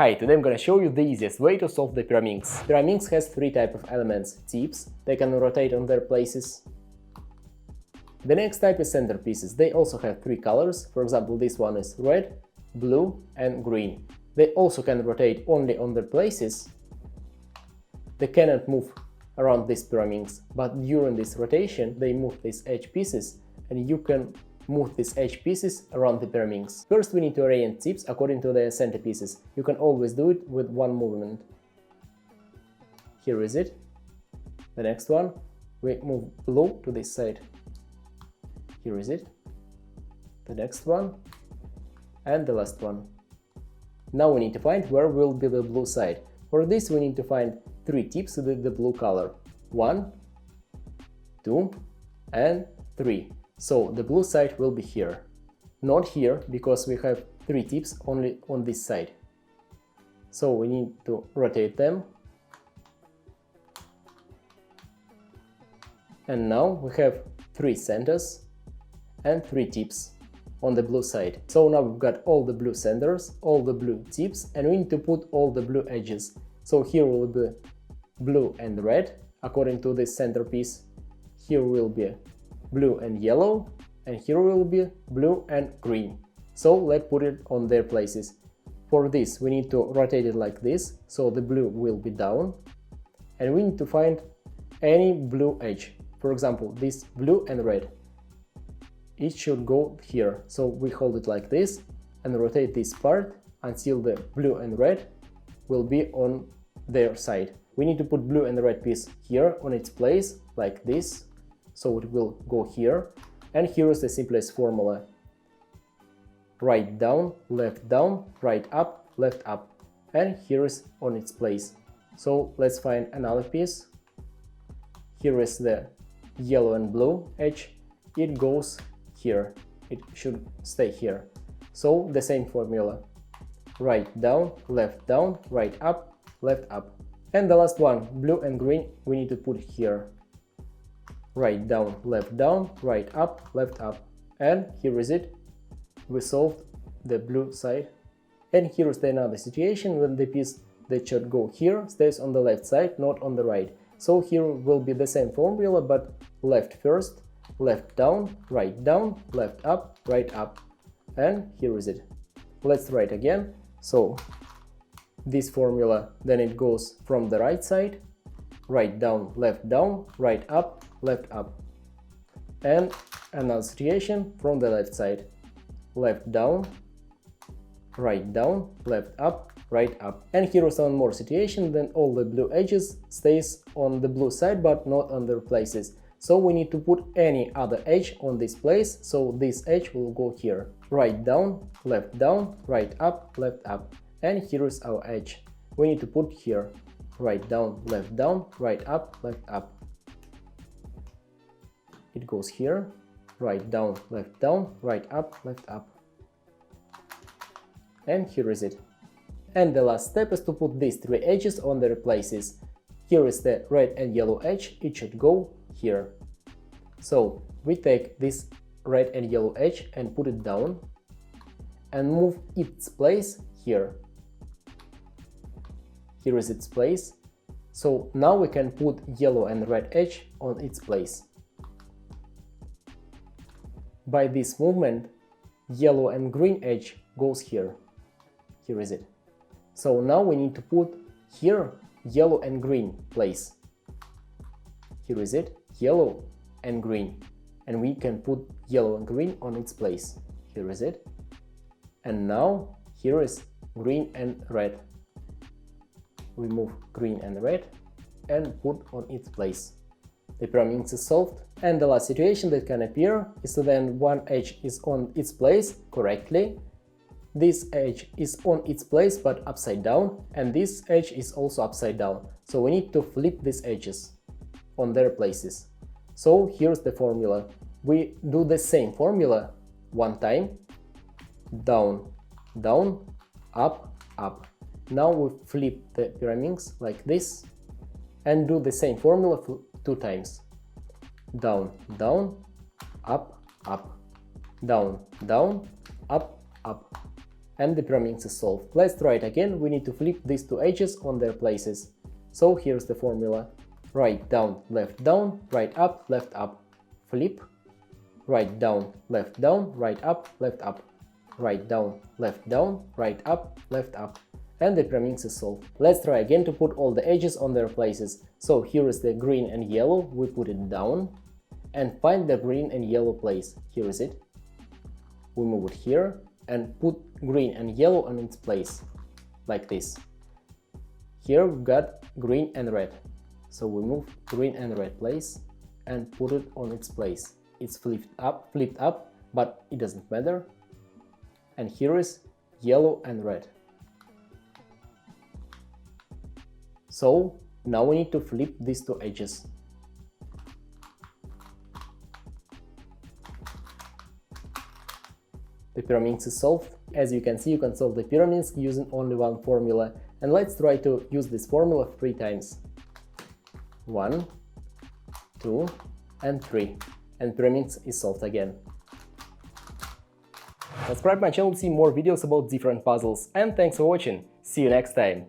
Hi, today I'm gonna show you the easiest way to solve the Pyraminx. Pyraminx has three types of elements: tips, they can rotate on their places. The next type is centerpieces. They also have three colors. For example, this one is red, blue and green. They also can rotate only on their places. They cannot move around this Pyraminx, but during this rotation they move these edge pieces, and you can move these edge pieces around the Pyraminx. First we need to arrange tips according to their centerpieces. You can always do it with one movement. Here is it. The next one, we move blue to this side. Here is it. The next one and the last one. Now we need to find where will be the blue side. For this we need to find three tips with the blue color. 1, 2 and 3. So the blue side will be here. Not here, because we have three tips only on this side. So we need to rotate them. And now we have three centers and three tips on the blue side. So now we've got all the blue centers, all the blue tips, and we need to put all the blue edges. So here will be blue and red according to this centerpiece. Here will be blue and yellow, and here will be blue and green. So let's put it on their places. For this we need to rotate it like this, so the blue will be down, and we need to find any blue edge. For example, this blue and red. It should go here, so we hold it like this and rotate this part until the blue and red will be on their side. We need to put blue and red piece here on its place, like this, so it will go here. And here is the simplest formula: right down, right up, left up, and here is on its place. So let's find another piece. Here is the yellow and blue edge. It goes here, it should stay here. So the same formula: right down, right up, left up. And the last one, blue and green, we need to put here. Right down, right up, left up. And here is it. We solved the blue side. And here is the another situation when the piece that should go here stays on the left side, not on the right. So here will be the same formula, but left first, left down, left up, right up. And here is it. Let's write again. So this formula, then it goes from the right side, right down, right up, left up. And another situation from the left side: left down, left up, right up. And here is one more situation, then all the blue edges stays on the blue side but not on their places. So we need to put any other edge on this place, so this edge will go here. Right down, right up, left up. And here is our edge. We need to put here. Right down, right up, left up. It goes here. Right down, right up, left up. And here is it. And the last step is to put these three edges on their places. Here is the red and yellow edge. It should go here. So we take this red and yellow edge and put it down and move its place here. Here is its place. So now we can put yellow and red edge on its place. By this movement, yellow and green edge goes here. Here is it. So now we need to put here yellow and green place. Here is it, yellow and green. And we can put yellow and green on its place. Here is it. And now here is green and red. We move green and red and put on its place. The Pyraminx is solved. And the last situation that can appear is when one edge is on its place correctly, this edge is on its place but upside down, and this edge is also upside down. So we need to flip these edges on their places. So here's the formula. We do the same formula one time: down, up, up. Now we flip the Pyraminx like this and do the same formula two times: down, up, up, down, up, up. and the Pyraminx is solved. Let's try it again. We need to flip these two edges on their places. So here's the formula. Right down, left down, right up, left up. Flip. Right down, left down, right up, left up. Right down, left down, right up, left up. And the Pyraminx is solved. Let's try again to put all the edges on their places. So here is the green and yellow. We put it down and find the green and yellow place. Here is it. We move it here and put green and yellow on its place, like this. Here we've got green and red. So we move green and red place and put it on its place. It's flipped up, but it doesn't matter. And here is yellow and red. So now we need to flip these two edges. The Pyraminx is solved. As you can see, you can solve the Pyraminx using only one formula. And let's try to use this formula 3 times. 1, 2, and 3. And Pyraminx is solved again. Subscribe my channel to see more videos about different puzzles. And thanks for watching. See you next time.